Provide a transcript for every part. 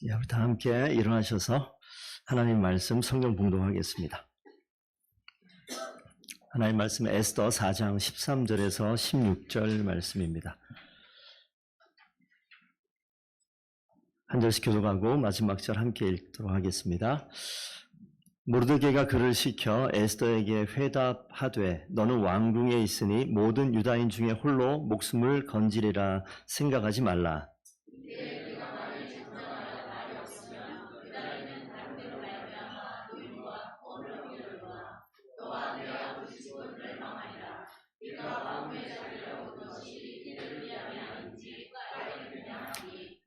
우리 다 함께 일어나셔서 하나님 말씀 성경 봉독하겠습니다. 하나님 말씀 에스더 4장 13절에서 16절 말씀입니다. 한 절씩 교독하고 마지막 절 함께 읽도록 하겠습니다. 모르드게가 그를 시켜 에스더에게 회답하되 너는 왕궁에 있으니 모든 유다인 중에 홀로 목숨을 건지리라 생각하지 말라.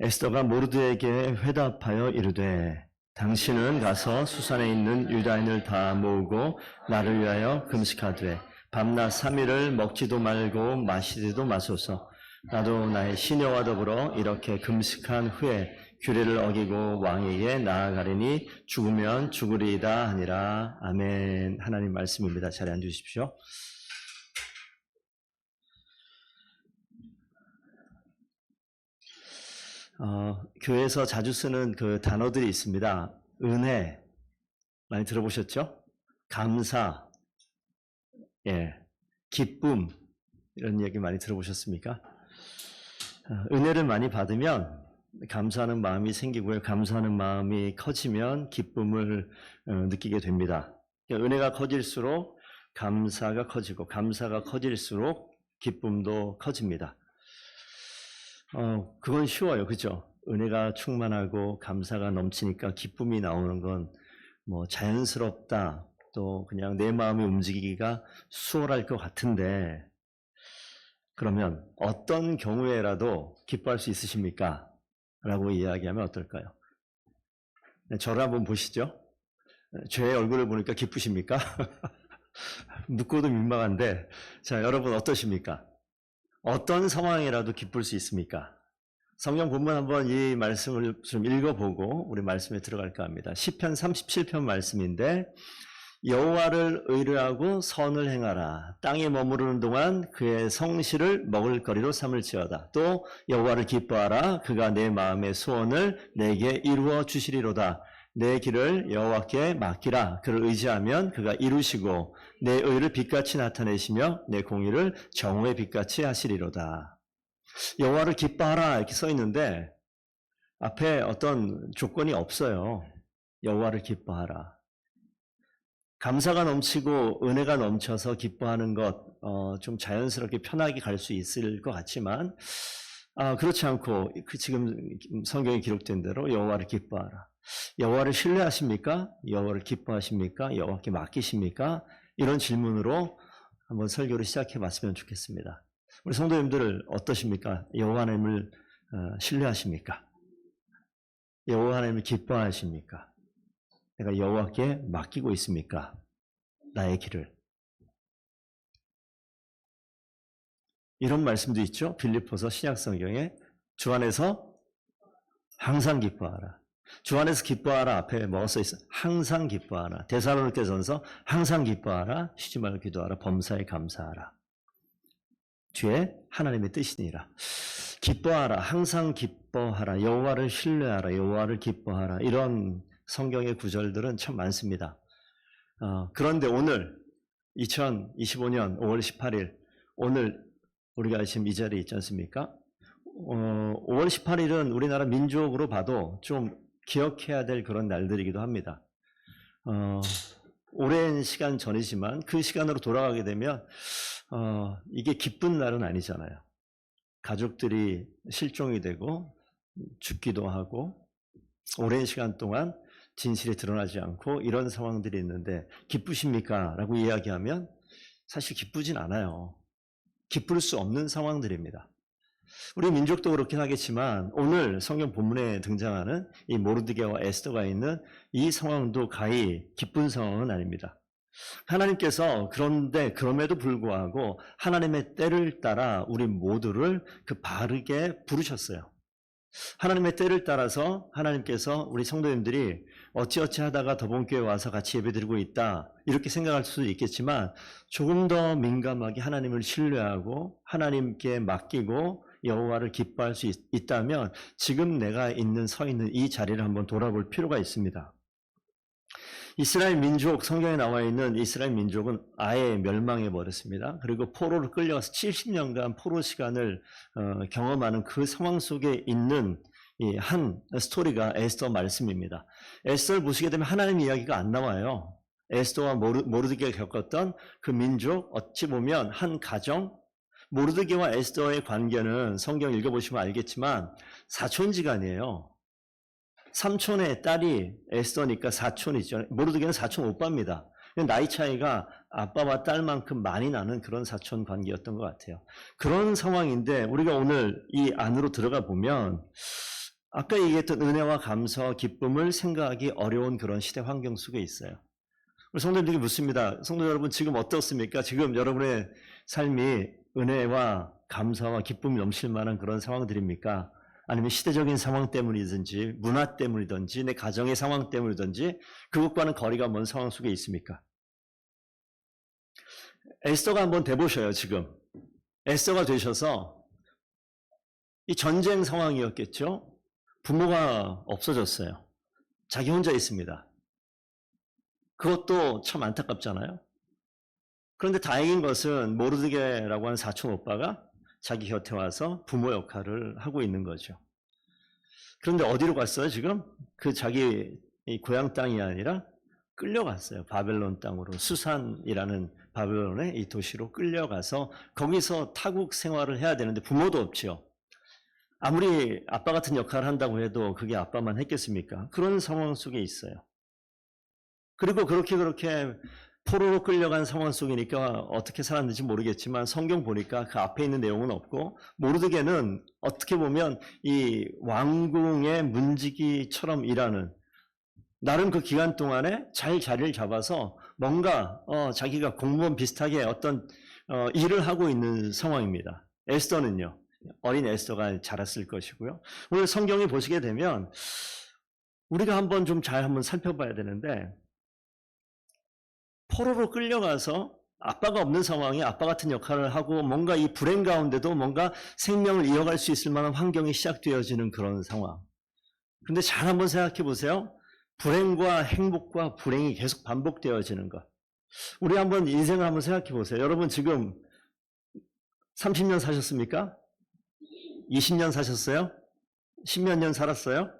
에스더가 모르드에게 회답하여 이르되 당신은 가서 수산에 있는 유다인을 다 모으고 나를 위하여 금식하되 밤낮 3일을 먹지도 말고 마시지도 마소서. 나도 나의 시녀와 더불어 이렇게 금식한 후에 규례를 어기고 왕에게 나아가리니 죽으면 죽으리이다 하니라. 아멘. 하나님 말씀입니다. 자리에 앉으십시오. 교회에서 자주 쓰는 그 단어들이 있습니다. 은혜, 많이 들어보셨죠? 감사, 기쁨, 이런 얘기 많이 들어보셨습니까? 은혜를 많이 받으면 감사하는 마음이 생기고요. 감사하는 마음이 커지면 기쁨을 느끼게 됩니다. 은혜가 커질수록 감사가 커지고 감사가 커질수록 기쁨도 커집니다. 그건 쉬워요. 그죠? 은혜가 충만하고 감사가 넘치니까 기쁨이 나오는 건 뭐 자연스럽다. 또 그냥 내 마음이 움직이기가 수월할 것 같은데, 그러면 어떤 경우에라도 기뻐할 수 있으십니까? 라고 이야기하면 어떨까요? 저를 한번 보시죠. 제 얼굴을 보니까 기쁘십니까? 묻고도 민망한데, 자, 여러분 어떠십니까? 어떤 상황이라도 기쁠 수 있습니까? 성경 본문 한번 이 말씀을 좀 읽어보고 우리 말씀에 들어갈까 합니다. 시편 37편 말씀인데, 여호와를 의뢰하고 선을 행하라. 땅에 머무르는 동안 그의 성실을 먹을거리로 삼을지어다. 또 여호와를 기뻐하라. 그가 내 마음의 소원을 내게 이루어 주시리로다. 내 길을 여호와께 맡기라. 그를 의지하면 그가 이루시고 내 의를 빛같이 나타내시며 내 공의를 정오의 빛같이 하시리로다. 여호와를 기뻐하라 이렇게 써 있는데 앞에 어떤 조건이 없어요. 여호와를 기뻐하라. 감사가 넘치고 은혜가 넘쳐서 기뻐하는 것 좀 자연스럽게 편하게 갈 수 있을 것 같지만 그렇지 않고 지금 성경에 기록된 대로 여호와를 기뻐하라. 여호와를 신뢰하십니까? 여호와를 기뻐하십니까? 여호와께 맡기십니까? 이런 질문으로 한번 설교를 시작해 봤으면 좋겠습니다. 우리 성도님들 어떠십니까? 여호와 하나님을 신뢰하십니까? 여호와 하나님을 기뻐하십니까? 내가 여호와께 맡기고 있습니까? 나의 길을. 이런 말씀도 있죠. 빌립보서 신약성경에 주 안에서 항상 기뻐하라. 주 안에서 기뻐하라 앞에 뭐가 써 있어? 항상 기뻐하라. 데살로니가전서 항상 기뻐하라. 쉬지 말고 기도하라. 범사에 감사하라. 뒤에 하나님의 뜻이니라. 기뻐하라. 항상 기뻐하라. 여호와를 신뢰하라. 여호와를 기뻐하라. 이런 성경의 구절들은 참 많습니다. 그런데 오늘 2025년 5월 18일 오늘 우리가 지금 이 자리에 있지 않습니까? 5월 18일은 우리나라 민족으로 봐도 좀 기억해야 될 그런 날들이기도 합니다. 오랜 시간 전이지만 그 시간으로 돌아가게 되면 이게 기쁜 날은 아니잖아요. 가족들이 실종이 되고 죽기도 하고 오랜 시간 동안 진실이 드러나지 않고 이런 상황들이 있는데 기쁘십니까? 라고 이야기하면 사실 기쁘진 않아요. 기쁠 수 없는 상황들입니다. 우리 민족도 그렇긴 하겠지만 오늘 성경 본문에 등장하는 이 모르드게와 에스더가 있는 이 상황도 가히 기쁜 상황은 아닙니다. 하나님께서 그런데 그럼에도 불구하고 하나님의 때를 따라 우리 모두를 그 바르게 부르셨어요. 하나님의 때를 따라서 하나님께서 우리 성도님들이 어찌어찌 하다가 더본교회 와서 같이 예배드리고 있다 이렇게 생각할 수도 있겠지만 조금 더 민감하게 하나님을 신뢰하고 하나님께 맡기고 여호와를 기뻐할 수 있다면 지금 내가 서 있는 이 자리를 한번 돌아볼 필요가 있습니다. 이스라엘 민족, 성경에 나와 있는 이스라엘 민족은 아예 멸망해 버렸습니다. 그리고 포로로 끌려가서 70년간 포로 시간을 경험하는 그 상황 속에 있는 이 한 스토리가 에스더 말씀입니다. 에스더를 보시게 되면 하나님 이야기가 안 나와요. 에스더와 모르드게가 겪었던 그 민족, 어찌 보면 한 가정, 모르드게와 에스더의 관계는 성경 읽어보시면 알겠지만 사촌지간이에요. 삼촌의 딸이 에스더니까 사촌이죠. 모르드게는 사촌 오빠입니다. 나이 차이가 아빠와 딸만큼 많이 나는 그런 사촌 관계였던 것 같아요. 그런 상황인데 우리가 오늘 이 안으로 들어가 보면 아까 얘기했던 은혜와 감사와 기쁨을 생각하기 어려운 그런 시대 환경 속에 있어요. 우리 성도님들에게 묻습니다. 성도 여러분 지금 어떻습니까? 지금 여러분의 삶이 은혜와 감사와 기쁨이 넘칠 만한 그런 상황들입니까? 아니면 시대적인 상황 때문이든지 문화 때문이든지 내 가정의 상황 때문이든지 그것과는 거리가 먼 상황 속에 있습니까? 에스더가 한번 돼보셔요. 지금 에스더가 되셔서 이 전쟁 상황이었겠죠. 부모가 없어졌어요. 자기 혼자 있습니다. 그것도 참 안타깝잖아요. 그런데 다행인 것은 모르드게라고 하는 사촌 오빠가 자기 곁에 와서 부모 역할을 하고 있는 거죠. 그런데 어디로 갔어요 지금? 그 자기 고향 땅이 아니라 끌려갔어요. 바벨론 땅으로. 수산이라는 바벨론의 이 도시로 끌려가서 거기서 타국 생활을 해야 되는데 부모도 없죠. 아무리 아빠 같은 역할을 한다고 해도 그게 아빠만 했겠습니까? 그런 상황 속에 있어요. 그리고 그렇게 포로로 끌려간 상황 속이니까 어떻게 살았는지 모르겠지만 성경 보니까 그 앞에 있는 내용은 없고 모르드게는 어떻게 보면 이 왕궁의 문지기처럼 일하는 나름 그 기간 동안에 잘 자리를 잡아서 뭔가 자기가 공무원 비슷하게 어떤 일을 하고 있는 상황입니다. 에스더는요. 어린 에스더가 자랐을 것이고요. 오늘 성경에 보시게 되면 우리가 한번 좀 잘 한번 살펴봐야 되는데 포로로 끌려가서 아빠가 없는 상황에 아빠 같은 역할을 하고 뭔가 이 불행 가운데도 뭔가 생명을 이어갈 수 있을 만한 환경이 시작되어지는 그런 상황. 근데 잘 한번 생각해 보세요. 불행과 행복과 불행이 계속 반복되어지는 것. 우리 한번 인생을 한번 생각해 보세요. 여러분 지금 30년 사셨습니까? 20년 사셨어요? 10몇 년 살았어요?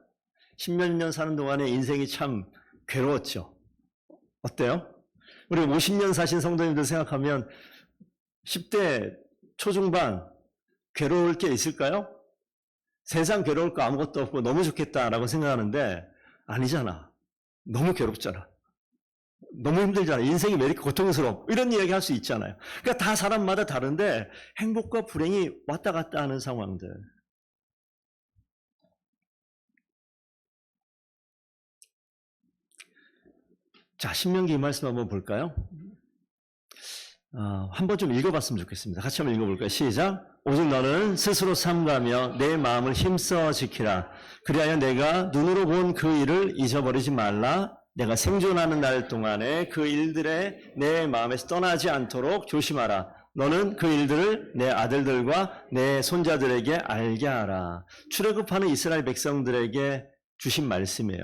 10몇 년 사는 동안에 인생이 참 괴로웠죠. 어때요? 우리 50년 사신 성도님들 생각하면 10대 초중반 괴로울 게 있을까요? 세상 괴로울 거 아무것도 없고 너무 좋겠다라고 생각하는데 아니잖아. 너무 괴롭잖아. 너무 힘들잖아. 인생이 왜 이렇게 고통스러워? 이런 이야기 할 수 있잖아요. 그러니까 다 사람마다 다른데 행복과 불행이 왔다 갔다 하는 상황들. 자, 신명기 이 말씀 한번 볼까요? 한번 좀 읽어봤으면 좋겠습니다. 같이 한번 읽어볼까요? 시작. 오직 너는 스스로 삼가며 내 마음을 힘써 지키라. 그리하여 내가 눈으로 본 그 일을 잊어버리지 말라. 내가 생존하는 날 동안에 그 일들에 내 마음에서 떠나지 않도록 조심하라. 너는 그 일들을 내 아들들과 내 손자들에게 알게 하라. 출애굽하는 이스라엘 백성들에게 주신 말씀이에요.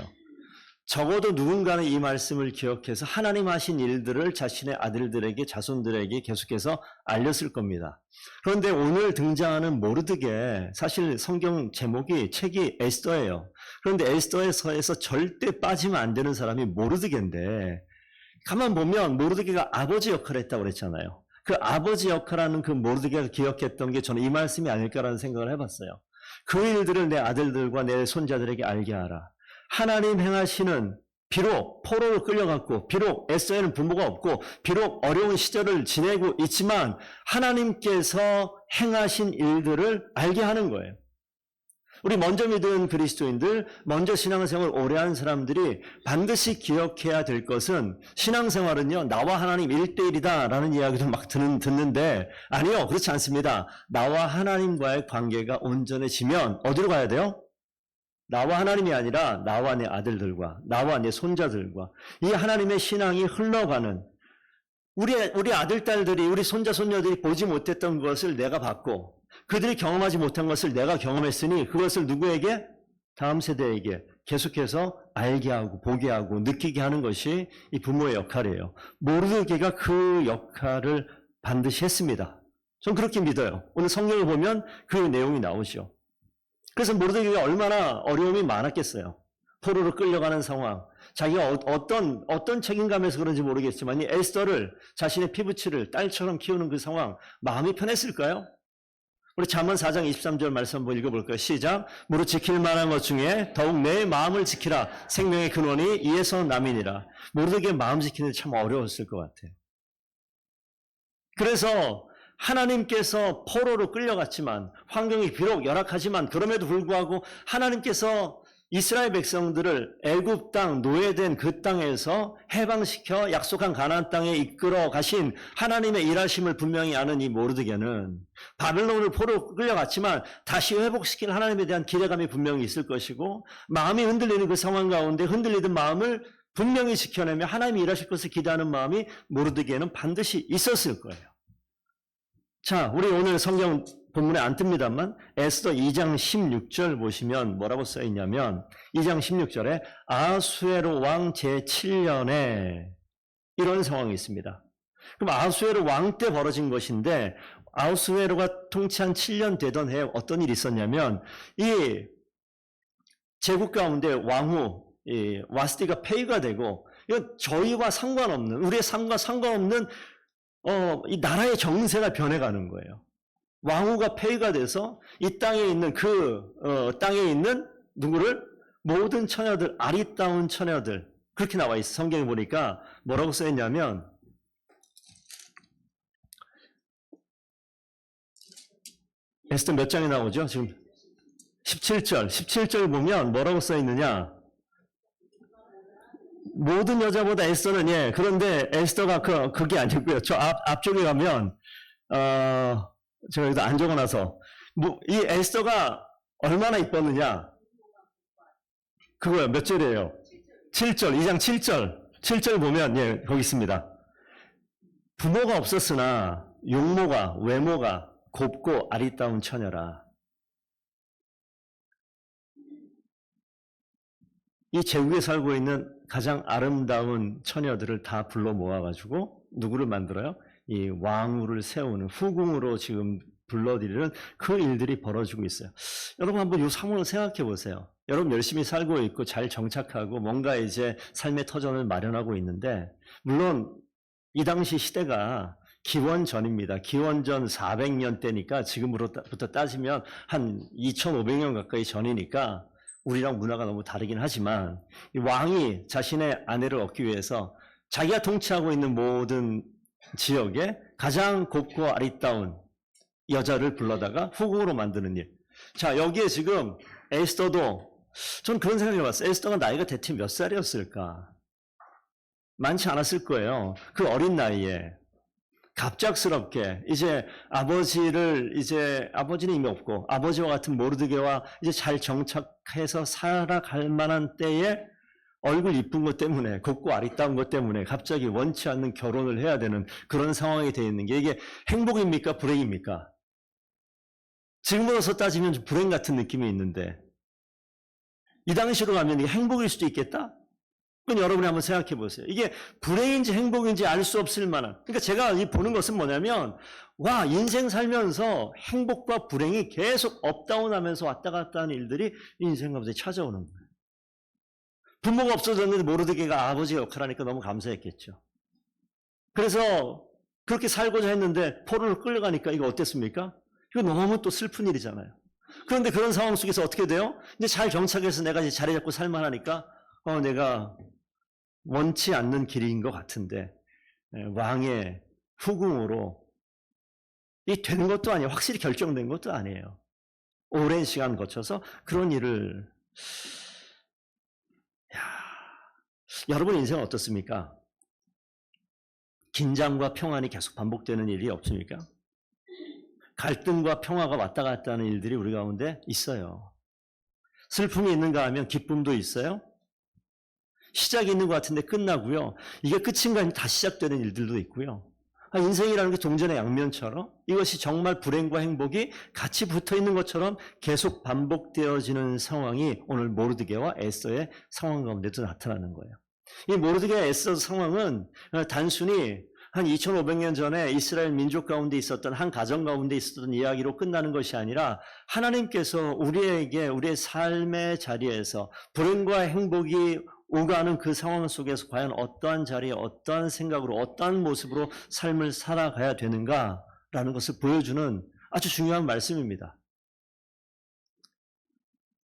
적어도 누군가는 이 말씀을 기억해서 하나님 하신 일들을 자신의 아들들에게 자손들에게 계속해서 알렸을 겁니다. 그런데 오늘 등장하는 모르드게 사실 성경 제목이 책이 에스더예요. 그런데 에스더에서 절대 빠지면 안 되는 사람이 모르드게인데 가만 보면 모르드게가 아버지 역할을 했다고 그랬잖아요. 그 아버지 역할하는 그 모르드게가 기억했던 게 저는 이 말씀이 아닐까라는 생각을 해봤어요. 그 일들을 내 아들들과 내 손자들에게 알게 하라. 하나님 행하시는 비록 포로로 끌려갔고 비록 에스더에는 부모가 없고 비록 어려운 시절을 지내고 있지만 하나님께서 행하신 일들을 알게 하는 거예요. 우리 먼저 믿은 그리스도인들, 먼저 신앙생활을 오래 한 사람들이 반드시 기억해야 될 것은 신앙생활은요 나와 하나님 1대1이다 라는 이야기도 막 듣는데 아니요, 그렇지 않습니다. 나와 하나님과의 관계가 온전해지면 어디로 가야 돼요? 나와 하나님이 아니라 나와 내 아들들과 나와 내 손자들과 이 하나님의 신앙이 흘러가는 우리 아들, 딸들이 우리 손자, 손녀들이 보지 못했던 것을 내가 봤고 그들이 경험하지 못한 것을 내가 경험했으니 그것을 누구에게? 다음 세대에게 계속해서 알게 하고 보게 하고 느끼게 하는 것이 이 부모의 역할이에요. 모르드게가 그 역할을 반드시 했습니다. 전 그렇게 믿어요. 오늘 성경을 보면 그 내용이 나오죠. 그래서 모르드게가 얼마나 어려움이 많았겠어요. 포로로 끌려가는 상황. 자기가 어떤 책임감에서 그런지 모르겠지만 이 에스더를 자신의 피부치를 딸처럼 키우는 그 상황, 마음이 편했을까요? 우리 잠언 4장 23절 말씀 한번 읽어볼까요? 시작. 무릇 지킬 만한 것 중에 더욱 내 마음을 지키라. 생명의 근원이 이에서 남이니라. 모르드게 마음 지키는 게 참 어려웠을 것 같아요. 그래서 하나님께서 포로로 끌려갔지만 환경이 비록 열악하지만 그럼에도 불구하고 하나님께서 이스라엘 백성들을 애굽 땅 노예된 그 땅에서 해방시켜 약속한 가나안 땅에 이끌어 가신 하나님의 일하심을 분명히 아는 이 모르드게는 바벨론을 포로 끌려갔지만 다시 회복시킬 하나님에 대한 기대감이 분명히 있을 것이고 마음이 흔들리는 그 상황 가운데 흔들리던 마음을 분명히 지켜내며 하나님이 일하실 것을 기대하는 마음이 모르드게에는 반드시 있었을 거예요. 자, 우리 오늘 성경 본문에 안 뜹니다만 에스더 2장 16절 보시면 뭐라고 써 있냐면 2장 16절에 아하수에로 왕 제7년에 이런 상황이 있습니다. 그럼 아하수에로 왕 때 벌어진 것인데 아하수에로가 통치한 7년 되던 해에 어떤 일이 있었냐면 이 제국 가운데 왕후 와스티가 폐위가 되고 이건 저희와 상관없는 우리의 삶과 상관없는 이 나라의 정세가 변해가는 거예요. 왕후가 폐위가 돼서 이 땅에 있는 땅에 있는 누구를? 모든 처녀들, 아리따운 처녀들. 그렇게 나와 있어. 성경에 보니까 뭐라고 써있냐면 에스더 몇 장에 나오죠? 지금 17절 보면 뭐라고 써있느냐? 모든 여자보다 에스더는 그런데 에스더가 그게 아니고요. 저 앞쪽에 가면 제가 여기다 안 적어놔서 이 에스더가 얼마나 이뻤느냐? 그거요. 몇 절이에요? 7절, 2장 7절 보면 거기 있습니다. 부모가 없었으나 용모가 외모가 곱고 아리따운 처녀라. 이 제국에 살고 있는 가장 아름다운 처녀들을 다 불러 모아가지고 누구를 만들어요? 이 왕후를 세우는 후궁으로 지금 불러들이는 그 일들이 벌어지고 있어요. 여러분 한번 이 상황을 생각해 보세요. 여러분 열심히 살고 있고 잘 정착하고 뭔가 이제 삶의 터전을 마련하고 있는데 물론 이 당시 시대가 기원전입니다. 기원전 400년 때니까 지금으로부터 따지면 한 2500년 가까이 전이니까 우리랑 문화가 너무 다르긴 하지만 이 왕이 자신의 아내를 얻기 위해서 자기가 통치하고 있는 모든 지역에 가장 곱고 아리따운 여자를 불러다가 후궁으로 만드는 일. 자, 여기에 지금 에스더도 전 그런 생각을 해봤어요. 에스더가 나이가 대체 몇 살이었을까? 많지 않았을 거예요. 그 어린 나이에 갑작스럽게 아버지는 이미 없고 아버지와 같은 모르드게와 이제 잘 정착해서 살아갈 만한 때에 얼굴 이쁜 것 때문에 곱고 아리따운 것 때문에 갑자기 원치 않는 결혼을 해야 되는 그런 상황이 되어 있는 게 이게 행복입니까? 불행입니까? 지금으로서 따지면 좀 불행 같은 느낌이 있는데 이 당시로 가면 이게 행복일 수도 있겠다? 그건 여러분이 한번 생각해 보세요. 이게 불행인지 행복인지 알 수 없을 만한. 그러니까 제가 보는 것은 뭐냐면 인생 살면서 행복과 불행이 계속 업다운하면서 왔다 갔다 하는 일들이 인생 가운데 찾아오는 거예요. 부모가 없어졌는데 모르드게가 아버지의 역할을 하니까 너무 감사했겠죠. 그래서 그렇게 살고자 했는데 포로를 끌려가니까 이거 어땠습니까? 이거 너무 또 슬픈 일이잖아요. 그런데 그런 상황 속에서 어떻게 돼요? 이제 잘 정착해서 내가 이제 자리 잡고 살만하니까 내가 원치 않는 길인 것 같은데 왕의 후궁으로 이 되는 것도 아니에요. 확실히 결정된 것도 아니에요. 오랜 시간 거쳐서 그런 일을 여러분 인생은 어떻습니까? 긴장과 평안이 계속 반복되는 일이 없습니까? 갈등과 평화가 왔다 갔다 하는 일들이 우리 가운데 있어요. 슬픔이 있는가 하면 기쁨도 있어요. 시작이 있는 것 같은데 끝나고요. 이게 끝인가 하면 다시 시작되는 일들도 있고요. 인생이라는 게 동전의 양면처럼 이것이 정말 불행과 행복이 같이 붙어 있는 것처럼 계속 반복되어지는 상황이 오늘 모르드게와 에스더의 상황 가운데도 나타나는 거예요. 이 모르드게와 에스더 상황은 단순히 한 2500년 전에 이스라엘 민족 가운데 있었던 한 가정 가운데 있었던 이야기로 끝나는 것이 아니라 하나님께서 우리에게 우리의 삶의 자리에서 불행과 행복이 오가는 그 상황 속에서 과연 어떠한 자리에 어떠한 생각으로 어떠한 모습으로 삶을 살아가야 되는가라는 것을 보여주는 아주 중요한 말씀입니다.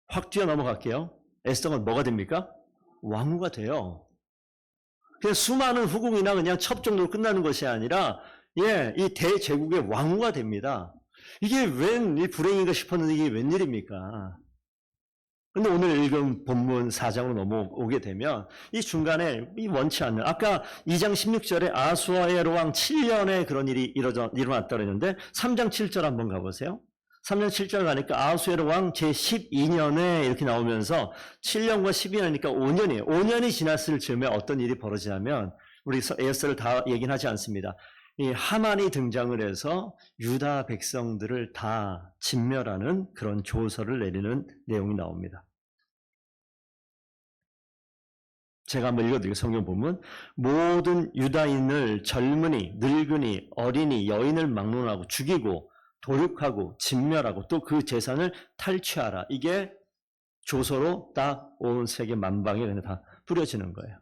확 뛰어 넘어갈게요. 에스더가 뭐가 됩니까? 왕후가 돼요. 그냥 수많은 후궁이나 그냥 첩 정도로 끝나는 것이 아니라 이 대제국의 왕후가 됩니다. 이게 웬 이 불행인가 싶었는데 이게 웬일입니까? 근데 오늘 읽은 본문 4장으로 넘어오게 되면 이 중간에 이 원치 않는 아까 2장 16절에 아수아에로 왕 7년에 그런 일이 일어났다 그랬는데 3장 7절 한번 가보세요. 3장 7절 가니까 아수에로 왕 제12년에 이렇게 나오면서 7년과 12년이니까 5년이에요. 5년이 지났을 즈음에 어떤 일이 벌어지냐면 우리 에스더를 다 얘기는 하지 않습니다. 이 하만이 등장을 해서 유다 백성들을 다 진멸하는 그런 조서를 내리는 내용이 나옵니다. 제가 한번 읽어드릴게요. 성경 보면 모든 유다인을 젊은이, 늙은이, 어린이, 여인을 막론하고 죽이고 도륙하고 진멸하고 또 그 재산을 탈취하라. 이게 조서로 딱 온 세계 만방에 그냥 다 뿌려지는 거예요.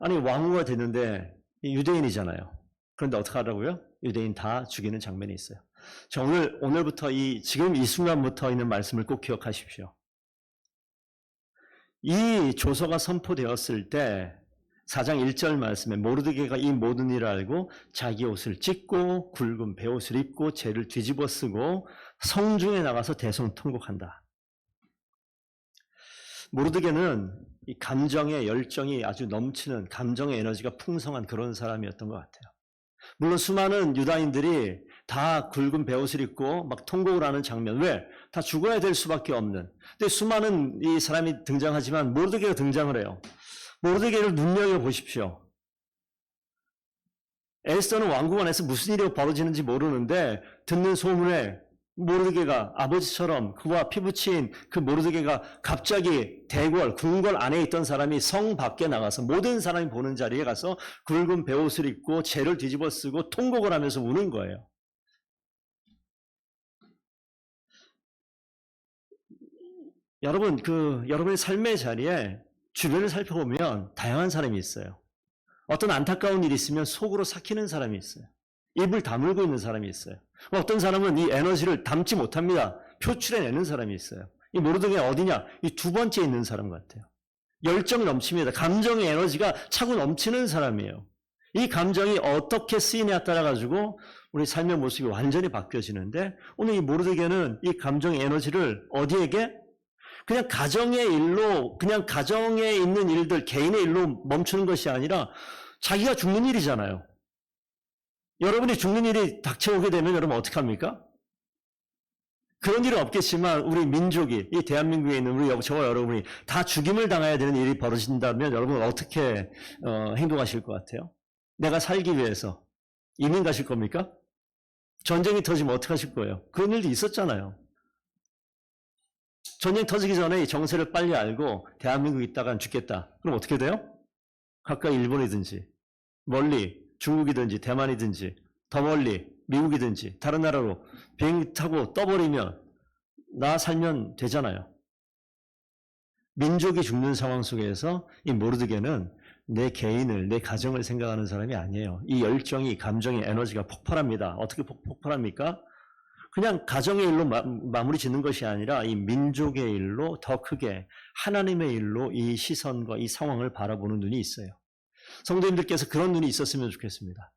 아니 왕후가 되는데 유대인이잖아요. 그런데 어떻게 하라고요? 유대인 다 죽이는 장면이 있어요. 자, 오늘부터 지금 이 순간부터 있는 말씀을 꼭 기억하십시오. 이 조서가 선포되었을 때 4장 1절 말씀에 모르드게가 이 모든 일을 알고 자기 옷을 찢고 굵은 베옷을 입고 죄를 뒤집어 쓰고 성중에 나가서 대성통곡한다. 모르드게는 이 감정의 열정이 아주 넘치는 감정의 에너지가 풍성한 그런 사람이었던 것 같아요. 물론 수많은 유다인들이 다 굵은 베옷을 입고 막 통곡을 하는 장면. 왜? 다 죽어야 될 수밖에 없는. 근데 수많은 이 사람이 등장하지만 모르드게가 등장을 해요. 모르드게를 눈여겨보십시오. 에스더는 왕궁 안에서 무슨 일이 벌어지는지 모르는데 듣는 소문에 모르드게가 아버지처럼 그와 피부치인 그 모르드게가 갑자기 대궐, 궁궐 안에 있던 사람이 성 밖에 나가서 모든 사람이 보는 자리에 가서 굵은 베옷을 입고 죄를 뒤집어 쓰고 통곡을 하면서 우는 거예요. 여러분, 여러분의 삶의 자리에 주변을 살펴보면 다양한 사람이 있어요. 어떤 안타까운 일이 있으면 속으로 삭히는 사람이 있어요. 입을 다물고 있는 사람이 있어요. 어떤 사람은 이 에너지를 담지 못합니다. 표출해내는 사람이 있어요. 이 모르드게 어디냐? 이 두 번째에 있는 사람 같아요. 열정이 넘칩니다. 감정의 에너지가 차고 넘치는 사람이에요. 이 감정이 어떻게 쓰이냐에 따라 가지고 우리 삶의 모습이 완전히 바뀌어지는데 오늘 이 모르드게는 이 감정의 에너지를 어디에게? 그냥 가정의 일로, 그냥 가정에 있는 일들, 개인의 일로 멈추는 것이 아니라 자기가 죽는 일이잖아요. 여러분이 죽는 일이 닥쳐오게 되면 여러분 어떡합니까? 그런 일은 없겠지만 우리 민족이, 이 대한민국에 있는 저와 여러분이 다 죽임을 당해야 되는 일이 벌어진다면 여러분 어떻게 행동하실 것 같아요? 내가 살기 위해서 이민 가실 겁니까? 전쟁이 터지면 어떻게 하실 거예요? 그런 일도 있었잖아요. 전쟁 터지기 전에 이 정세를 빨리 알고 대한민국에 있다간 죽겠다. 그럼 어떻게 돼요? 가까이 일본이든지 멀리 중국이든지 대만이든지 더 멀리 미국이든지 다른 나라로 비행기 타고 떠버리면 나 살면 되잖아요. 민족이 죽는 상황 속에서 이 모르드게는 내 개인을, 내 가정을 생각하는 사람이 아니에요. 이 열정이, 감정의 에너지가 폭발합니다. 어떻게 폭발합니까? 그냥 가정의 일로 마무리 짓는 것이 아니라 이 민족의 일로 더 크게 하나님의 일로 이 시선과 이 상황을 바라보는 눈이 있어요. 성도님들께서 그런 눈이 있었으면 좋겠습니다.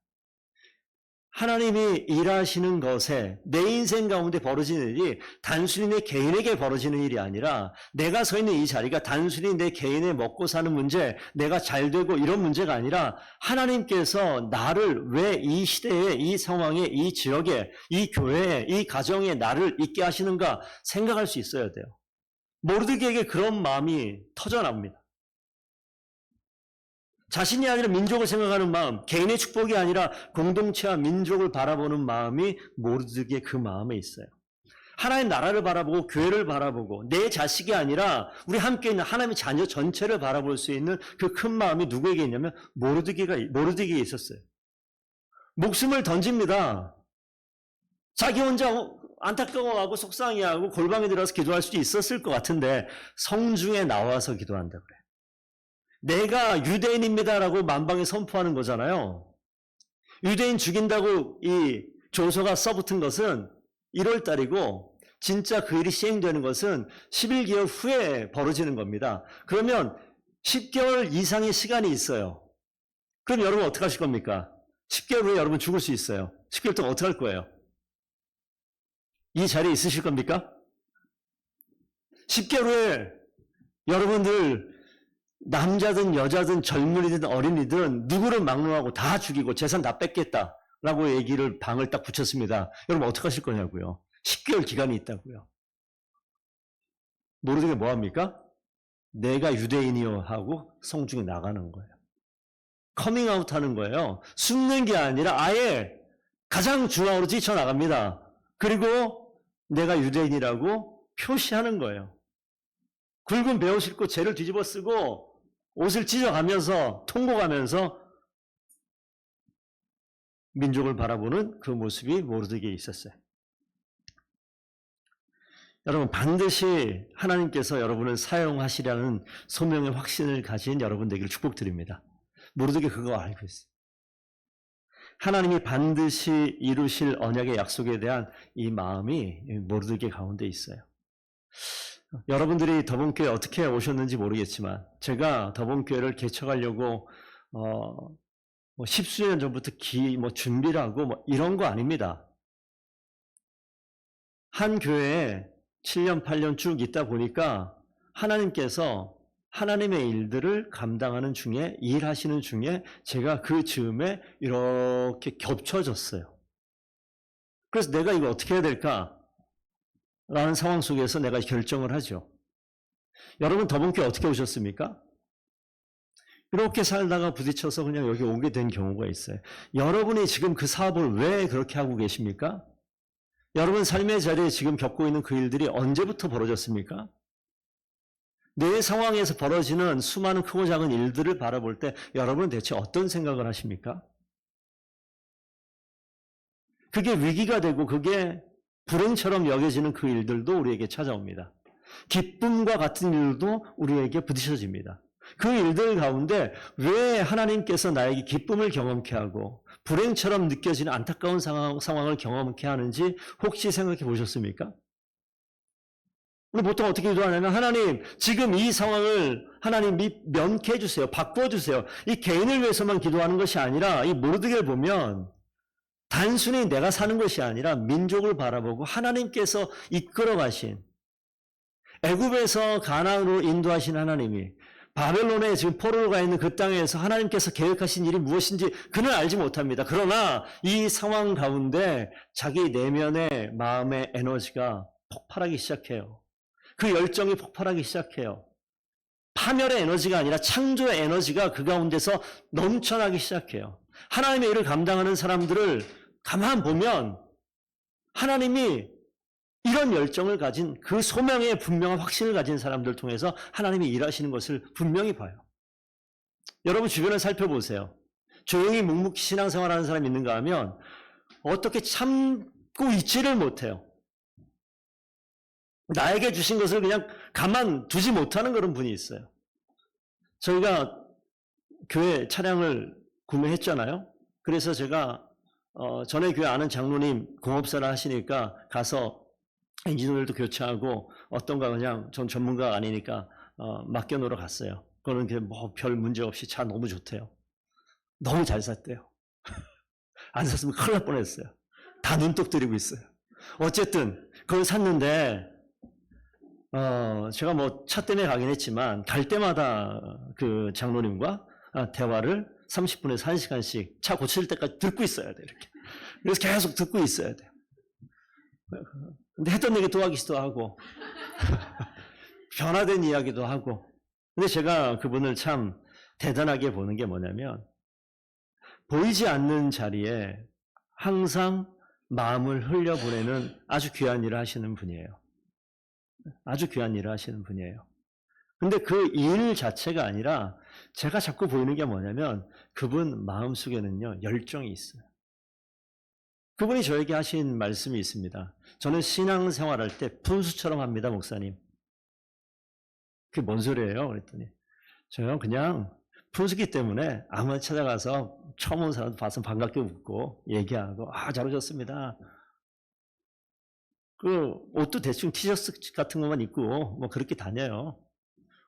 하나님이 일하시는 것에 내 인생 가운데 벌어지는 일이 단순히 내 개인에게 벌어지는 일이 아니라 내가 서 있는 이 자리가 단순히 내 개인의 먹고 사는 문제, 내가 잘 되고 이런 문제가 아니라 하나님께서 나를 왜 이 시대에, 이 상황에, 이 지역에, 이 교회에, 이 가정에 나를 있게 하시는가 생각할 수 있어야 돼요. 모르드게에게 그런 마음이 터져나옵니다. 자신이 아니라 민족을 생각하는 마음, 개인의 축복이 아니라 공동체와 민족을 바라보는 마음이 모르드게의 그 마음에 있어요. 하나님 나라를 바라보고 교회를 바라보고 내 자식이 아니라 우리 함께 있는 하나님의 자녀 전체를 바라볼 수 있는 그 큰 마음이 누구에게 있냐면 모르드게에 있었어요. 목숨을 던집니다. 자기 혼자 안타까워하고 속상해하고 골방에 들어가서 기도할 수도 있었을 것 같은데 성중에 나와서 기도한다 그래. 내가 유대인입니다라고 만방에 선포하는 거잖아요. 유대인 죽인다고 이 조서가 써붙은 것은 1월 달이고 진짜 그 일이 시행되는 것은 11개월 후에 벌어지는 겁니다. 그러면 10개월 이상의 시간이 있어요. 그럼 여러분 어떻게 하실 겁니까? 10개월 후에 여러분 죽을 수 있어요. 10개월 동안 어떻게 할 거예요? 이 자리에 있으실 겁니까? 10개월 후에 여러분들 남자든 여자든 젊은이든 어린이든 누구를 막론하고 다 죽이고 재산 다 뺏겠다라고 얘기를 방을 딱 붙였습니다. 여러분 어떻게 하실 거냐고요. 10개월 기간이 있다고요. 모르게 뭐 합니까? 내가 유대인이요 하고 성중에 나가는 거예요. 커밍아웃 하는 거예요. 숨는 게 아니라 아예 가장 중앙으로 뛰쳐나갑니다. 그리고 내가 유대인이라고 표시하는 거예요. 굵은 베옷 싣고 죄를 뒤집어 쓰고 옷을 찢어가면서 통곡하면서 민족을 바라보는 그 모습이 모르드게에 있었어요. 여러분 반드시 하나님께서 여러분을 사용하시라는 소명의 확신을 가진 여러분 되기를 축복드립니다. 모르드게 그거 알고 있어요. 하나님이 반드시 이루실 언약의 약속에 대한 이 마음이 모르드게 가운데 있어요. 여러분들이 더본교회 어떻게 오셨는지 모르겠지만 제가 더본교회를 개척하려고 10수년 전부터 준비를 하고 이런 거 아닙니다. 한 교회에 7년 8년 쭉 있다 보니까 하나님께서 하나님의 일들을 감당하는 중에 일하시는 중에 제가 그 즈음에 이렇게 겹쳐졌어요. 그래서 내가 이거 어떻게 해야 될까? 라는 상황 속에서 내가 결정을 하죠. 여러분 더본교회 어떻게 오셨습니까? 이렇게 살다가 부딪혀서 그냥 여기 오게 된 경우가 있어요. 여러분이 지금 그 사업을 왜 그렇게 하고 계십니까? 여러분 삶의 자리에 지금 겪고 있는 그 일들이 언제부터 벌어졌습니까? 내 상황에서 벌어지는 수많은 크고 작은 일들을 바라볼 때 여러분은 대체 어떤 생각을 하십니까? 그게 위기가 되고 그게 불행처럼 여겨지는 그 일들도 우리에게 찾아옵니다. 기쁨과 같은 일도 우리에게 부딪혀집니다. 그 일들 가운데 왜 하나님께서 나에게 기쁨을 경험케 하고 불행처럼 느껴지는 안타까운 상황을 경험케 하는지 혹시 생각해 보셨습니까? 우리 보통 어떻게 기도하냐면 하나님 지금 이 상황을 하나님이 면케해 주세요. 바꿔주세요. 이 개인을 위해서만 기도하는 것이 아니라 이 모르드게를 보면 단순히 내가 사는 것이 아니라 민족을 바라보고 하나님께서 이끌어 가신 애굽에서 가나안으로 인도하신 하나님이 바벨론에 지금 포로가 있는 그 땅에서 하나님께서 계획하신 일이 무엇인지 그는 알지 못합니다. 그러나 이 상황 가운데 자기 내면의 마음의 에너지가 폭발하기 시작해요. 그 열정이 폭발하기 시작해요. 파멸의 에너지가 아니라 창조의 에너지가 그 가운데서 넘쳐나기 시작해요. 하나님의 일을 감당하는 사람들을 가만 보면 하나님이 이런 열정을 가진 그 소명의 분명한 확신을 가진 사람들을 통해서 하나님이 일하시는 것을 분명히 봐요. 여러분 주변을 살펴보세요. 조용히 묵묵히 신앙생활하는 사람이 있는가 하면 어떻게 참고 있지를 못해요. 나에게 주신 것을 그냥 가만 두지 못하는 그런 분이 있어요. 저희가 교회 차량을 구매했잖아요. 그래서 제가 전에 교회 아는 장로님 공업사를 하시니까 가서 엔진오일도 교체하고 어떤가 그냥 전 전문가가 아니니까 맡겨놓으러 갔어요. 그거는 뭐 별 문제 없이 차 너무 좋대요. 너무 잘 샀대요. 안 샀으면 큰일 날 뻔했어요. 다 눈독 들이고 있어요. 어쨌든 그걸 샀는데 제가 뭐 차 때문에 가긴 했지만 갈 때마다 그 장로님과 대화를 30분에서 1시간씩 차 고칠 때까지 듣고 있어야 돼 이렇게. 그래서 계속 듣고 있어야 돼요. 근데 했던 얘기 또 하기도 하고 변화된 이야기도 하고. 근데 제가 그분을 참 대단하게 보는 게 뭐냐면 보이지 않는 자리에 항상 마음을 흘려보내는 아주 귀한 일을 하시는 분이에요. 아주 귀한 일을 하시는 분이에요. 근데 그 일 자체가 아니라 제가 자꾸 보이는 게 뭐냐면 그분 마음속에는요, 열정이 있어요. 그분이 저에게 하신 말씀이 있습니다. 저는 신앙생활할 때 푼수처럼 합니다, 목사님. 그게 뭔 소리예요? 그랬더니 저요 그냥 푼수기 때문에 아무나 찾아가서 처음 온 사람 봐서 반갑게 웃고 얘기하고 잘 오셨습니다. 그 옷도 대충 티셔츠 같은 것만 입고 뭐 그렇게 다녀요.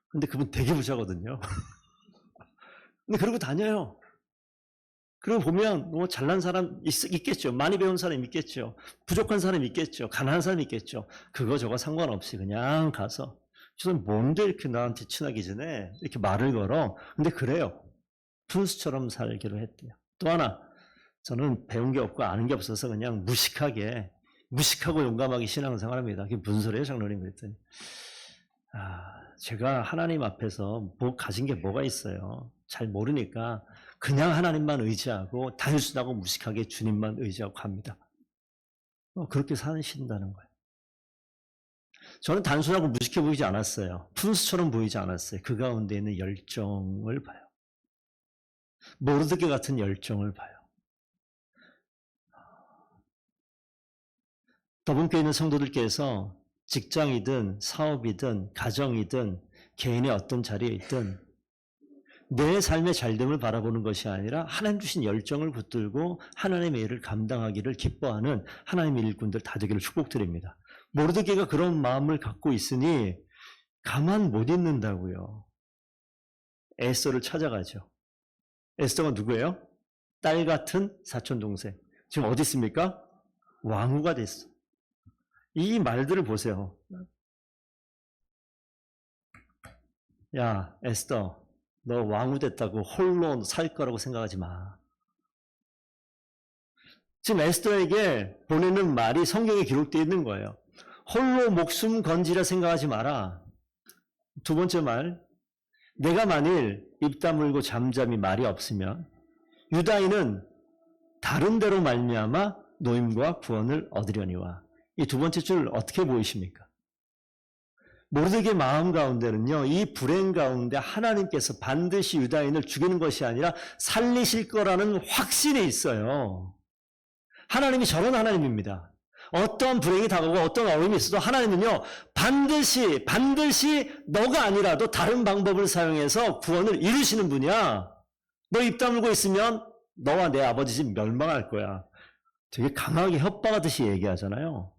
근데 그분 되게 부자거든요. 근데 그러고 다녀요. 그러고 보면 뭐 잘난 사람 있겠죠. 많이 배운 사람 있겠죠. 부족한 사람 있겠죠. 가난한 사람 있겠죠. 그거 저거 상관없이 그냥 가서 저는 뭔데 이렇게 나한테 친하기 전에 이렇게 말을 걸어. 근데 그래요. 푼수처럼 살기로 했대요. 또 하나 저는 배운 게 없고 아는 게 없어서 그냥 무식하고 용감하게 신앙생활합니다. 그게 무슨 소리예요, 장로님? 그랬더니 제가 하나님 앞에서 가진 게 뭐가 있어요. 잘 모르니까 그냥 하나님만 의지하고 단순하고 무식하게 주님만 의지하고 갑니다. 그렇게 사신다는 거예요. 저는 단순하고 무식해 보이지 않았어요. 푼수처럼 보이지 않았어요. 그 가운데 있는 열정을 봐요. 모르드게 같은 열정을 봐요. 더분교에 있는 성도들께서 직장이든 사업이든 가정이든 개인의 어떤 자리에 있든 내 삶의 잘됨을 바라보는 것이 아니라 하나님 주신 열정을 붙들고 하나님의 일을 감당하기를 기뻐하는 하나님의 일꾼들 다 되기를 축복드립니다. 모르드게가 그런 마음을 갖고 있으니 가만 못 있는다고요. 에스더를 찾아가죠. 에스더가 누구예요? 딸 같은 사촌동생. 지금 어디 있습니까? 왕후가 됐어. 이 말들을 보세요. 야, 에스더, 너 왕후 됐다고 홀로 살 거라고 생각하지 마. 지금 에스더에게 보내는 말이 성경에 기록되어 있는 거예요. 홀로 목숨 건지라 생각하지 마라. 두 번째 말, 내가 만일 입 다물고 잠잠히 말이 없으면 유다인은 다른 데로 말미암아 노임과 구원을 얻으려니와. 이 두 번째 줄 어떻게 보이십니까? 모르드게 마음 가운데는요, 이 불행 가운데 하나님께서 반드시 유다인을 죽이는 것이 아니라 살리실 거라는 확신이 있어요. 하나님이 저런 하나님입니다. 어떤 불행이 다가오고 어떤 어려움이 있어도 하나님은요, 반드시 너가 아니라도 다른 방법을 사용해서 구원을 이루시는 분이야. 너 입 다물고 있으면 너와 내 아버지 집 멸망할 거야. 되게 강하게 협박하듯이 얘기하잖아요.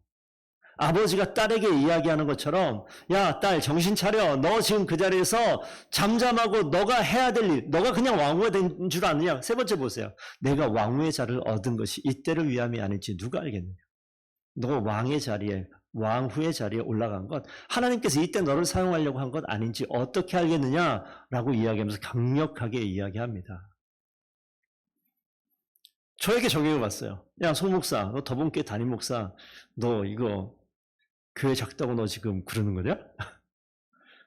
아버지가 딸에게 이야기하는 것처럼 야, 딸 정신 차려. 너 지금 그 자리에서 잠잠하고 너가 해야 될 일, 너가 그냥 왕후가 된 줄 아느냐. 세 번째 보세요. 내가 왕후의 자리를 얻은 것이 이때를 위함이 아닐지 누가 알겠느냐. 너 왕의 자리에, 왕후의 자리에 올라간 것, 하나님께서 이때 너를 사용하려고 한 것 아닌지 어떻게 알겠느냐라고 이야기하면서 강력하게 이야기합니다. 저에게 적용해 봤어요. 야, 송 목사, 너 더분교회 담임 목사, 너 이거 교회 작다고 너 지금 그러는 거냐?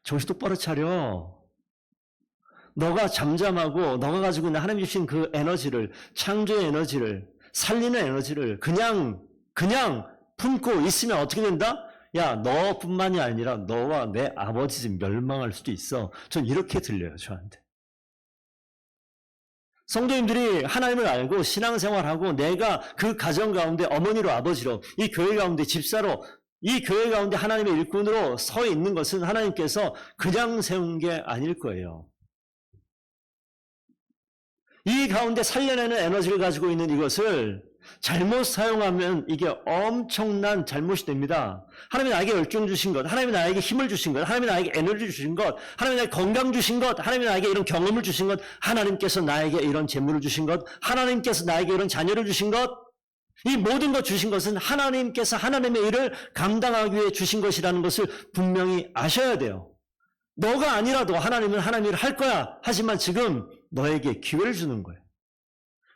정신 똑바로 차려. 너가 잠잠하고 너가 가지고 있는 하나님 주신 그 에너지를, 창조의 에너지를, 살리는 에너지를 그냥 품고 있으면 어떻게 된다? 야, 너뿐만이 아니라 너와 내 아버지 집 멸망할 수도 있어. 전 이렇게 들려요, 저한테. 성도님들이 하나님을 알고 신앙생활하고 내가 그 가정 가운데 어머니로 아버지로 이 교회 가운데 집사로 이 교회 가운데 하나님의 일꾼으로 서 있는 것은 하나님께서 그냥 세운 게 아닐 거예요. 이 가운데 살려내는 에너지를 가지고 있는 이것을 잘못 사용하면 이게 엄청난 잘못이 됩니다. 하나님이 나에게 열정 주신 것, 하나님이 나에게 힘을 주신 것, 하나님이 나에게 에너지 주신 것, 하나님이 나에게 건강 주신 것, 하나님이 나에게 이런 경험을 주신 것, 하나님께서 나에게 이런 재물을 주신 것, 하나님께서 나에게 이런 자녀를 주신 것, 이 모든 것 주신 것은 하나님께서 하나님의 일을 감당하기 위해 주신 것이라는 것을 분명히 아셔야 돼요. 너가 아니라도 하나님은 하나님의 일을 할 거야. 하지만 지금 너에게 기회를 주는 거예요.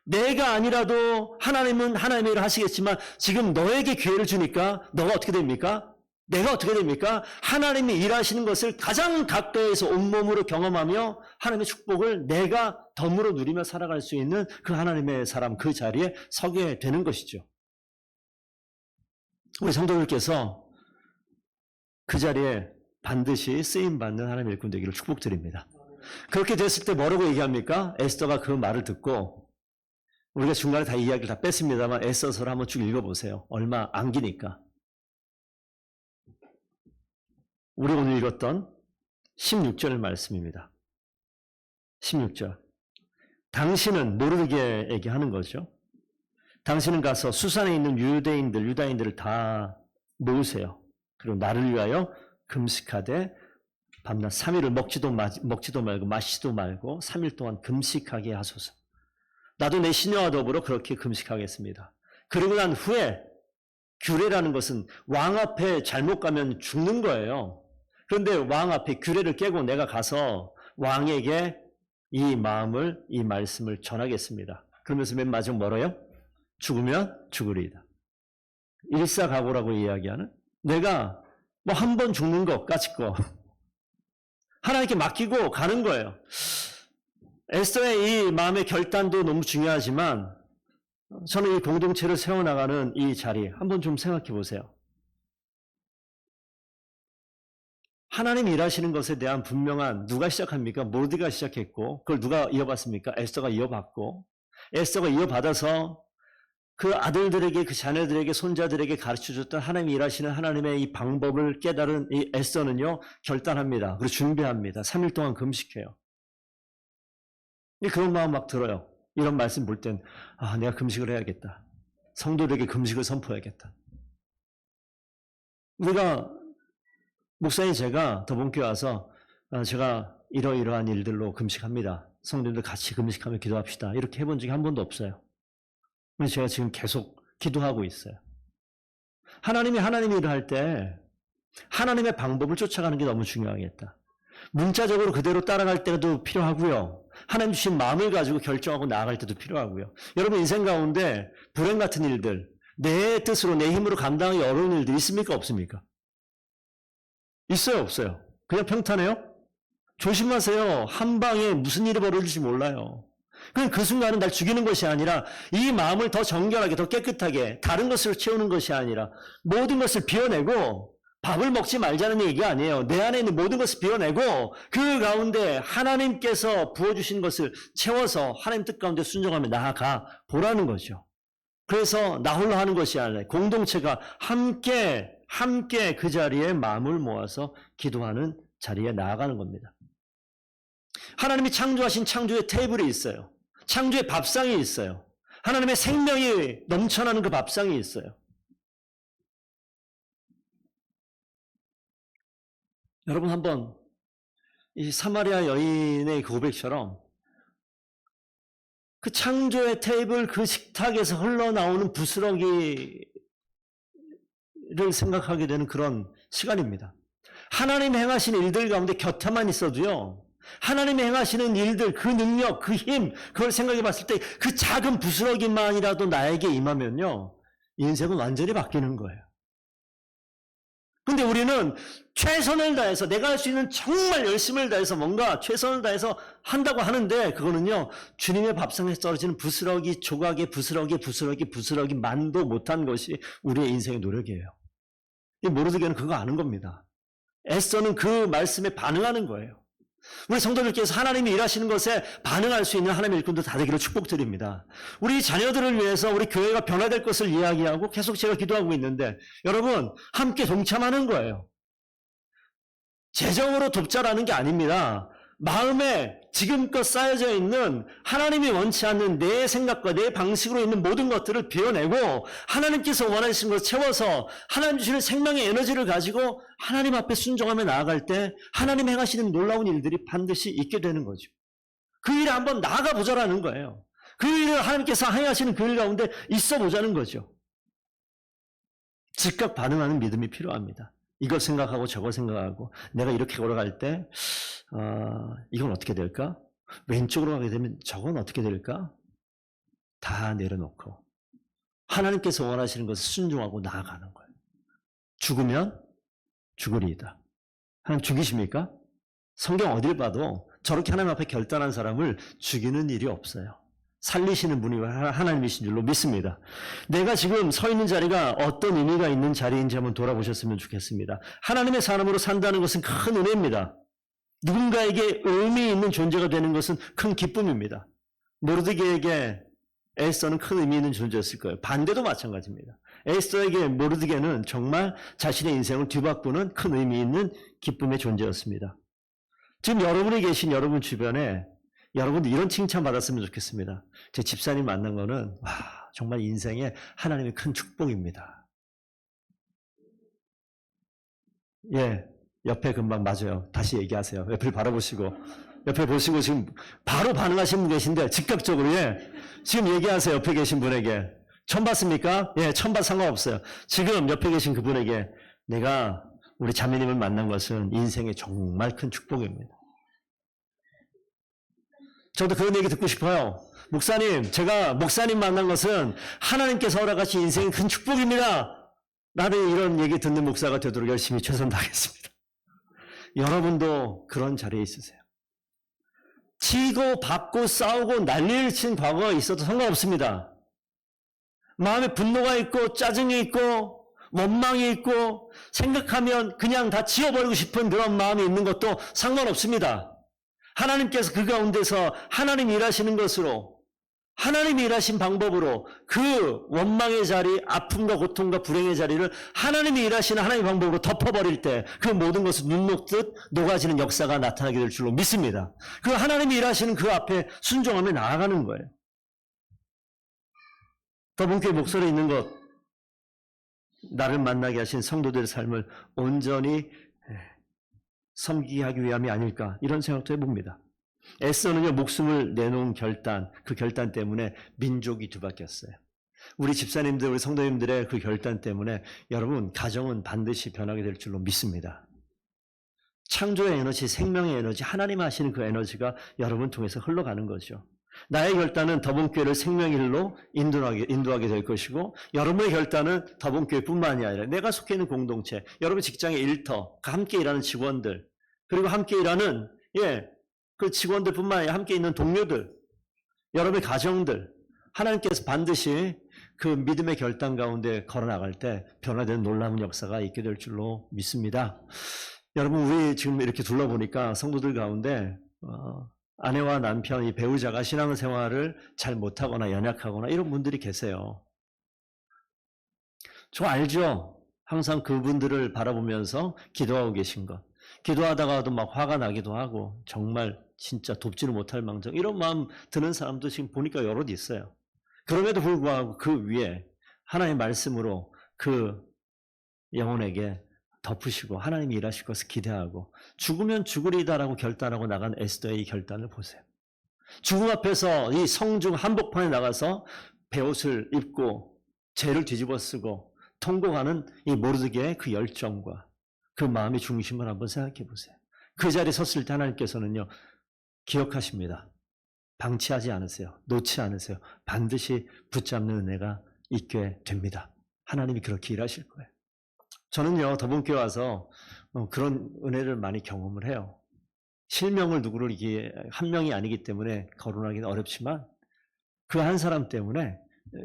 내가 아니라도 하나님은 하나님의 일을 하시겠지만 지금 너에게 기회를 주니까 너가 어떻게 됩니까? 내가 어떻게 됩니까? 하나님이 일하시는 것을 가장 가까이에서 온몸으로 경험하며 하나님의 축복을 내가 덤으로 누리며 살아갈 수 있는 그 하나님의 사람, 그 자리에 서게 되는 것이죠. 우리 성도들께서 그 자리에 반드시 쓰임받는 하나님의 일꾼 되기를 축복드립니다. 그렇게 됐을 때 뭐라고 얘기합니까? 에스더가 그 말을 듣고, 우리가 중간에 다 이야기를 다 뺐습니다만 에스더서를 한번 쭉 읽어보세요. 얼마 안 기니까. 우리 오늘 읽었던 16절 말씀입니다. 16절. 당신은 모르드게에게 하는 거죠. 당신은 가서 수산에 있는 유다인들을 다 모으세요. 그리고 나를 위하여 금식하되 밤낮 3일을 먹지도 말고 마시지도 말고 3일 동안 금식하게 하소서. 나도 내 시녀와 더불어 그렇게 금식하겠습니다. 그리고 난 후에 규례라는 것은 왕 앞에 잘못 가면 죽는 거예요. 그런데 왕 앞에 규례를 깨고 내가 가서 왕에게 이 마음을, 이 말씀을 전하겠습니다. 그러면서 맨 마지막 뭐래요? 죽으면 죽으리이다. 일사각오라고 이야기하는, 내가 뭐 한 번 죽는 것 까짓거 하나님께 맡기고 가는 거예요. 에스더의 이 마음의 결단도 너무 중요하지만 저는 이 공동체를 세워나가는 이 자리 한번 좀 생각해 보세요. 하나님 일하시는 것에 대한 분명한, 누가 시작합니까? 모르드게가 시작했고, 그걸 누가 이어받습니까? 에스더가 이어받고, 에스더가 이어받아서 그 아들들에게, 그 자녀들에게, 손자들에게 가르쳐줬던 하나님이 일하시는 하나님의 이 방법을 깨달은 이 에스더는요, 결단합니다. 그리고 준비합니다. 3일 동안 금식해요. 그런 마음 막 들어요. 이런 말씀 볼 땐, 아, 내가 금식을 해야겠다. 성도들에게 금식을 선포해야겠다. 우리가, 목사님 제가 더본교회 와서 제가 이러이러한 일들로 금식합니다. 성도님들 같이 금식하며 기도합시다. 이렇게 해본 적이 한 번도 없어요. 그래서 제가 지금 계속 기도하고 있어요. 하나님이 일을 할 때 하나님의 방법을 쫓아가는 게 너무 중요하겠다. 문자적으로 그대로 따라갈 때도 필요하고요. 하나님 주신 마음을 가지고 결정하고 나아갈 때도 필요하고요. 여러분 인생 가운데 불행 같은 일들, 내 뜻으로 내 힘으로 감당하기 어려운 일들 있습니까? 없습니까? 있어요? 없어요? 그냥 평탄해요? 조심하세요. 한 방에 무슨 일이 벌어질지 몰라요. 그럼 그 순간은 날 죽이는 것이 아니라 이 마음을 더 정결하게, 더 깨끗하게 다른 것으로 채우는 것이 아니라 모든 것을 비워내고, 밥을 먹지 말자는 얘기가 아니에요. 내 안에 있는 모든 것을 비워내고 그 가운데 하나님께서 부어주신 것을 채워서 하나님 뜻 가운데 순종하며 나아가 보라는 거죠. 그래서 나 홀로 하는 것이 아니라 공동체가 함께 그 자리에 마음을 모아서 기도하는 자리에 나아가는 겁니다. 하나님이 창조하신 창조의 테이블이 있어요. 창조의 밥상이 있어요. 하나님의 생명이 넘쳐나는 그 밥상이 있어요. 여러분 한번 이 사마리아 여인의 고백처럼 그 창조의 테이블, 그 식탁에서 흘러나오는 부스러기를 생각하게 되는 그런 시간입니다. 하나님 행하시는 일들 가운데 곁에만 있어도요, 하나님이 행하시는 일들, 그 능력, 그 힘, 그걸 생각해 봤을 때 그 작은 부스러기만이라도 나에게 임하면요, 인생은 완전히 바뀌는 거예요. 근데 우리는 최선을 다해서, 내가 할 수 있는 정말 열심을 다해서 뭔가 최선을 다해서 한다고 하는데, 그거는요, 주님의 밥상에서 떨어지는 부스러기, 조각의 부스러기만도 못한 것이 우리의 인생의 노력이에요. 이 모르드게는 그거 아는 겁니다. 에스더는 그 말씀에 반응하는 거예요. 우리 성도들께서 하나님이 일하시는 것에 반응할 수 있는 하나님의 일꾼들 다 되기를 축복드립니다. 우리 자녀들을 위해서 우리 교회가 변화될 것을 이야기하고 계속 제가 기도하고 있는데, 여러분 함께 동참하는 거예요. 재정으로 돕자라는 게 아닙니다. 마음에 지금껏 쌓여져 있는 하나님이 원치 않는 내 생각과 내 방식으로 있는 모든 것들을 비워내고 하나님께서 원하시는 것을 채워서 하나님 주시는 생명의 에너지를 가지고 하나님 앞에 순종하며 나아갈 때 하나님 행하시는 놀라운 일들이 반드시 있게 되는 거죠. 그 일에 한번 나아가 보자라는 거예요. 그 일을 하나님께서 행하시는 그 일 가운데 있어 보자는 거죠. 즉각 반응하는 믿음이 필요합니다. 이거 생각하고 저거 생각하고 내가 이렇게 걸어갈 때 이건 어떻게 될까? 왼쪽으로 가게 되면 저건 어떻게 될까? 다 내려놓고 하나님께서 원하시는 것을 순종하고 나아가는 거예요. 죽으면 죽으리이다. 하나님 죽이십니까? 성경 어딜 봐도 저렇게 하나님 앞에 결단한 사람을 죽이는 일이 없어요. 살리시는 분이 하나님이신 줄로 믿습니다. 내가 지금 서 있는 자리가 어떤 의미가 있는 자리인지 한번 돌아보셨으면 좋겠습니다. 하나님의 사람으로 산다는 것은 큰 은혜입니다. 누군가에게 의미 있는 존재가 되는 것은 큰 기쁨입니다. 모르드게에게 에스더는 큰 의미 있는 존재였을 거예요. 반대도 마찬가지입니다. 에스더에게 모르드게는 정말 자신의 인생을 뒤바꾸는 큰 의미 있는 기쁨의 존재였습니다. 지금 여러분이 계신 여러분 주변에 여러분도 이런 칭찬 받았으면 좋겠습니다. 제 집사님 만난 거는 정말 인생에 하나님의 큰 축복입니다. 예, 옆에 금방 맞아요. 다시 얘기하세요. 옆을 바라보시고 옆에 보시고 지금 바로 반응하시는 분 계신데 즉각적으로 지금 얘기하세요. 옆에 계신 분에게. 처음 봤습니까? 예, 처음 봤 상관없어요. 지금 옆에 계신 그분에게 내가 우리 자매님을 만난 것은 인생에 정말 큰 축복입니다. 저도 그런 얘기 듣고 싶어요. 목사님, 제가 목사님 만난 것은 하나님께서 허락하신 인생의 큰 축복입니다. 나는 이런 얘기 듣는 목사가 되도록 열심히 최선 다하겠습니다. 여러분도 그런 자리에 있으세요. 치고 받고 싸우고 난리를 친 과거가 있어도 상관없습니다. 마음에 분노가 있고 짜증이 있고 원망이 있고 생각하면 그냥 다 지워버리고 싶은 그런 마음이 있는 것도 상관없습니다. 하나님께서 그 가운데서 하나님 일하시는 것으로 하나님이 일하신 방법으로 그 원망의 자리, 아픔과 고통과 불행의 자리를 하나님이 일하시는 하나님의 방법으로 덮어버릴 때 그 모든 것은 눈 녹듯 녹아지는 역사가 나타나게 될 줄로 믿습니다. 그 하나님이 일하시는 그 앞에 순종하며 나아가는 거예요. 더분교회 목소리 있는 것, 나를 만나게 하신 성도들의 삶을 온전히 섬기게 하기 위함이 아닐까 이런 생각도 해봅니다. 에스더는요 목숨을 내놓은 결단, 그 결단 때문에 민족이 뒤바뀌었어요. 우리 집사님들, 우리 성도님들의 그 결단 때문에 여러분 가정은 반드시 변하게 될 줄로 믿습니다. 창조의 에너지, 생명의 에너지, 하나님 하시는 그 에너지가 여러분 통해서 흘러가는 거죠. 나의 결단은 더본교회를 생명의 길로 인도하게 될 것이고 여러분의 결단은 더본교회뿐만이 아니라 내가 속해 있는 공동체, 여러분 직장의 일터, 함께 일하는 직원들, 그리고 함께 일하는 그 직원들뿐만 아니라 함께 있는 동료들, 여러분의 가정들, 하나님께서 반드시 그 믿음의 결단 가운데 걸어나갈 때 변화되는 놀라운 역사가 있게 될 줄로 믿습니다. 여러분 우리 지금 이렇게 둘러보니까 성도들 가운데 아내와 남편, 이 배우자가 신앙생활을 잘 못하거나 연약하거나 이런 분들이 계세요. 저 알죠? 항상 그분들을 바라보면서 기도하고 계신 것. 기도하다가도 막 화가 나기도 하고 정말 진짜 돕지를 못할 망정 이런 마음 드는 사람도 지금 보니까 여럿 있어요. 그럼에도 불구하고 그 위에 하나님의 말씀으로 그 영혼에게 덮으시고 하나님이 일하실 것을 기대하고 죽으면 죽으리다라고 결단하고 나간 에스더의 이 결단을 보세요. 죽음 앞에서 이 성중 한복판에 나가서 베옷을 입고 죄를 뒤집어 쓰고 통곡하는 이 모르드게의 그 열정과 그 마음의 중심을 한번 생각해 보세요. 그 자리에 섰을 때 하나님께서는요 기억하십니다. 방치하지 않으세요. 놓지 않으세요. 반드시 붙잡는 은혜가 있게 됩니다. 하나님이 그렇게 일하실 거예요. 저는요 더본교회 와서 그런 은혜를 많이 경험을 해요. 실명을 누구를 이게 한 명이 아니기 때문에 거론하기는 어렵지만 그 한 사람 때문에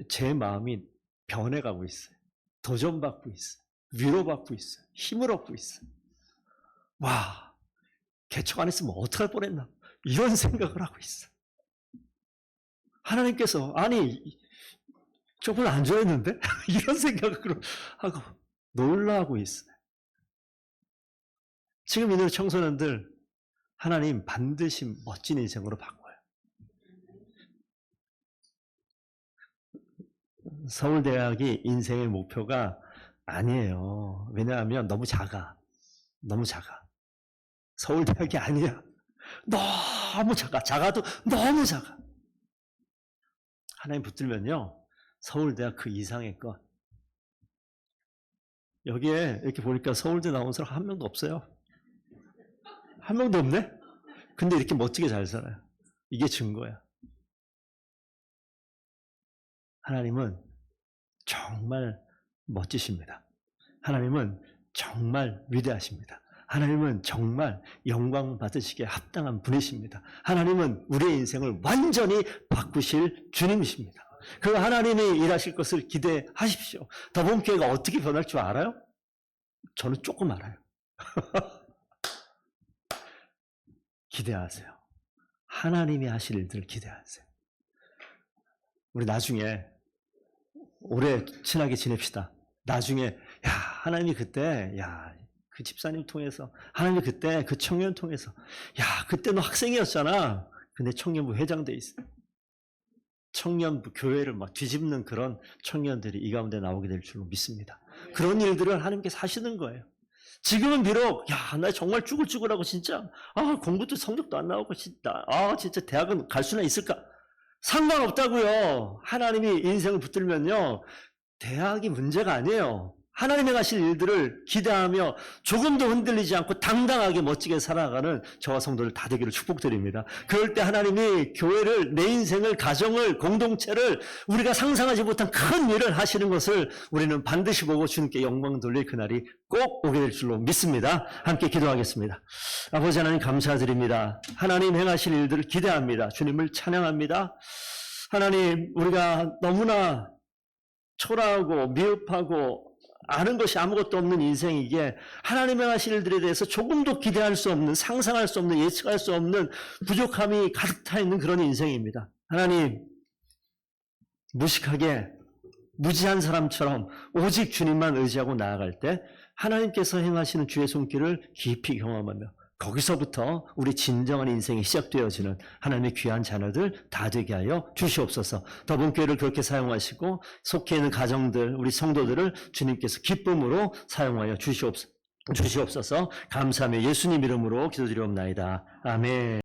제 마음이 변해가고 있어요. 도전받고 있어요. 위로받고 있어요. 힘을 얻고 있어요. 와, 개척 안 했으면 어떡할 뻔했나 이런 생각을 하고 있어요. 하나님께서 아니 저분 안 좋아했는데? 이런 생각을 하고 놀라고 있어요. 지금 있는 청소년들 하나님 반드시 멋진 인생으로 바꿔요. 서울대학이 인생의 목표가 아니에요. 왜냐하면 너무 작아. 너무 작아. 서울대학이 아니야. 너무 작아. 작아도 너무 작아. 하나님 붙들면요. 서울대학 그 이상의 것. 여기에 이렇게 보니까 서울대 나온 사람 한 명도 없어요. 한 명도 없네? 근데 이렇게 멋지게 잘 살아요. 이게 증거야. 하나님은 정말 멋지십니다. 하나님은 정말 위대하십니다. 하나님은 정말 영광 받으시기에 합당한 분이십니다. 하나님은 우리의 인생을 완전히 바꾸실 주님이십니다. 그 하나님이 일하실 것을 기대하십시오. 더본교회가 어떻게 변할 줄 알아요? 저는 조금 알아요. 기대하세요. 하나님이 하실 일들을 기대하세요. 우리 나중에 오래 친하게 지냅시다. 나중에 하나님이 그때 그 집사님 통해서, 하나님이 그때 그 청년 통해서, 그때 너 학생이었잖아. 근데 청년부 회장돼 있어. 청년부 교회를 막 뒤집는 그런 청년들이 이 가운데 나오게 될 줄로 믿습니다. 그런 일들을 하나님께서 하시는 거예요. 지금은 비록 나 정말 쭈글쭈글하고 진짜 공부도 성적도 안 나오고 진짜 대학은 갈 수나 있을까? 상관없다고요. 하나님이 인생을 붙들면요, 대학이 문제가 아니에요. 하나님이 하실 일들을 기대하며 조금도 흔들리지 않고 당당하게 멋지게 살아가는 저와 성도들 다 되기를 축복드립니다. 그럴 때 하나님이 교회를, 내 인생을, 가정을, 공동체를 우리가 상상하지 못한 큰 일을 하시는 것을 우리는 반드시 보고 주님께 영광 돌릴 그날이 꼭 오게 될 줄로 믿습니다. 함께 기도하겠습니다. 아버지 하나님 감사드립니다. 하나님 행하실 일들을 기대합니다. 주님을 찬양합니다. 하나님, 우리가 너무나 초라하고 미흡하고 아는 것이 아무것도 없는 인생이기에 하나님의 하실 일들에 대해서 조금도 기대할 수 없는, 상상할 수 없는, 예측할 수 없는 부족함이 가득 차 있는 그런 인생입니다. 하나님, 무식하게 무지한 사람처럼 오직 주님만 의지하고 나아갈 때 하나님께서 행하시는 주의 손길을 깊이 경험하며 거기서부터 우리 진정한 인생이 시작되어지는 하나님의 귀한 자녀들 다 되게 하여 주시옵소서. 더본교회를 그렇게 사용하시고 속해 있는 가정들, 우리 성도들을 주님께서 기쁨으로 사용하여 주시옵소서. 감사하며 예수님 이름으로 기도드리옵나이다. 아멘.